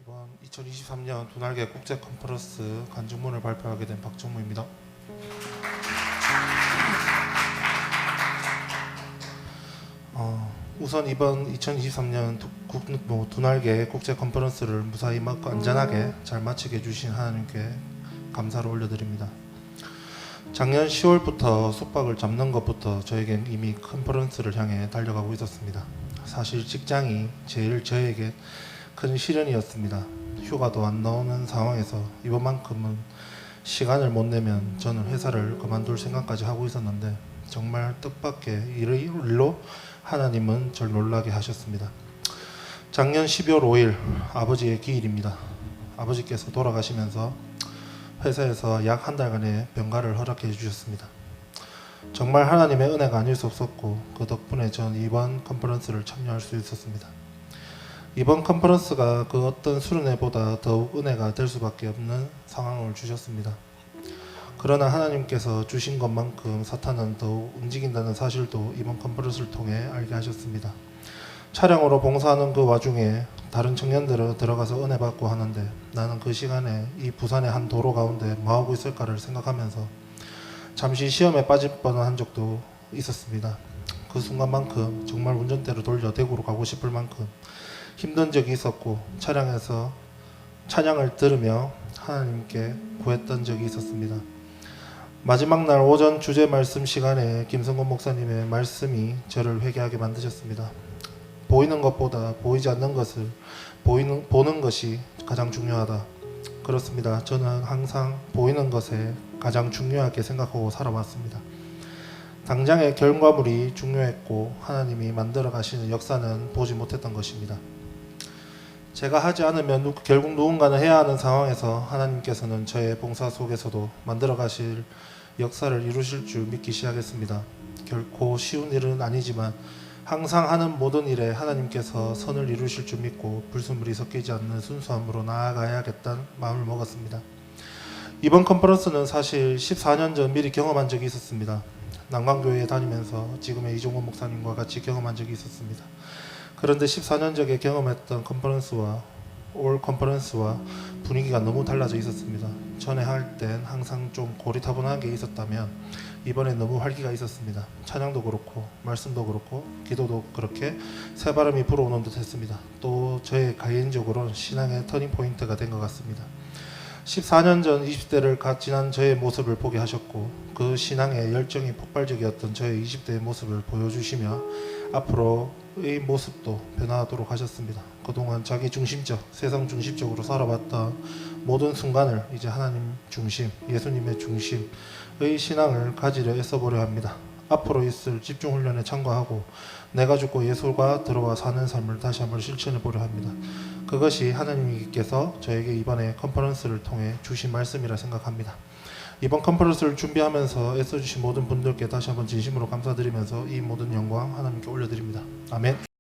이번 2023년 두날개 국제 컨퍼런스 간증문을 발표하게 된 박정무입니다. 우선 이번 2023년 두날개 국제 컨퍼런스를 무사히 안전하게 잘 마치게 해주신 하나님께 감사를 올려드립니다. 작년 10월부터 숙박을 잡는 것부터 저에겐 이미 컨퍼런스를 향해 달려가고 있었습니다. 사실 직장이 제일 저에게 큰 시련이었습니다. 휴가도 안 나오는 상황에서 이번만큼은 시간을 못 내면 저는 회사를 그만둘 생각까지 하고 있었는데 정말 뜻밖의 일로 하나님은 절 놀라게 하셨습니다. 작년 12월 5일 아버지의 기일입니다. 아버지께서 돌아가시면서 회사에서 약 한 달간의 병가를 허락해 주셨습니다. 정말 하나님의 은혜가 아닐 수 없었고 그 덕분에 전 이번 컨퍼런스를 참여할 수 있었습니다. 이번 컨퍼런스가 그 어떤 수련회보다 더욱 은혜가 될 수밖에 없는 상황을 주셨습니다. 그러나 하나님께서 주신 것만큼 사탄은 더욱 움직인다는 사실도 이번 컨퍼런스를 통해 알게 하셨습니다. 차량으로 봉사하는 그 와중에 다른 청년들은 들어가서 은혜 받고 하는데 나는 그 시간에 이 부산의 한 도로 가운데 뭐하고 있을까를 생각하면서 잠시 시험에 빠질 뻔한 적도 있었습니다. 그 순간만큼 정말 운전대를 돌려 대구로 가고 싶을 만큼 힘든 적이 있었고 차량에서 찬양을 들으며 하나님께 구했던 적이 있었습니다. 마지막 날 오전 주제 말씀 시간에 김성곤 목사님의 말씀이 저를 회개하게 만드셨습니다. 보이는 것보다 보이지 않는 것을 보는 것이 가장 중요하다. 그렇습니다. 저는 항상 보이는 것에 가장 중요하게 생각하고 살아왔습니다. 당장의 결과물이 중요했고 하나님이 만들어 가시는 역사는 보지 못했던 것입니다. 제가 하지 않으면 결국 누군가는 해야 하는 상황에서 하나님께서는 저의 봉사 속에서도 만들어 가실 역사를 이루실 줄 믿기 시작했습니다. 결코 쉬운 일은 아니지만 항상 하는 모든 일에 하나님께서 선을 이루실 줄 믿고 불순물이 섞이지 않는 순수함으로 나아가야겠다는 마음을 먹었습니다. 이번 컨퍼런스는 사실 14년 전 미리 경험한 적이 있었습니다. 난관교회에 다니면서 지금의 이종원 목사님과 같이 경험한 적이 있었습니다. 그런데 14년 전에 경험했던 컨퍼런스와 올 컨퍼런스와 분위기가 너무 달라져 있었습니다. 전에 할 땐 항상 좀 고리타분하게 있었다면 이번엔 너무 활기가 있었습니다. 찬양도 그렇고 말씀도 그렇고 기도도 그렇게 새바람이 불어오는 듯 했습니다. 또 저의 개인적으로는 신앙의 터닝포인트가 된 것 같습니다. 14년 전 20대를 지난 저의 모습을 보게 하셨고 그 신앙의 열정이 폭발적이었던 저의 20대의 모습을 보여주시며 앞으로의 모습도 변화하도록 하셨습니다. 그동안 자기 중심적, 세상 중심적으로 살아왔던 모든 순간을 이제 하나님 중심, 예수님의 중심의 신앙을 가지려 애써보려 합니다. 앞으로 있을 집중훈련에 참가하고 내가 죽고 예수가 들어와 사는 삶을 다시 한번 실천해 보려 합니다. 그것이 하나님께서 저에게 이번에 컨퍼런스를 통해 주신 말씀이라 생각합니다. 이번 컨퍼런스를 준비하면서 애써주신 모든 분들께 다시 한번 진심으로 감사드리면서 이 모든 영광 하나님께 올려드립니다. 아멘.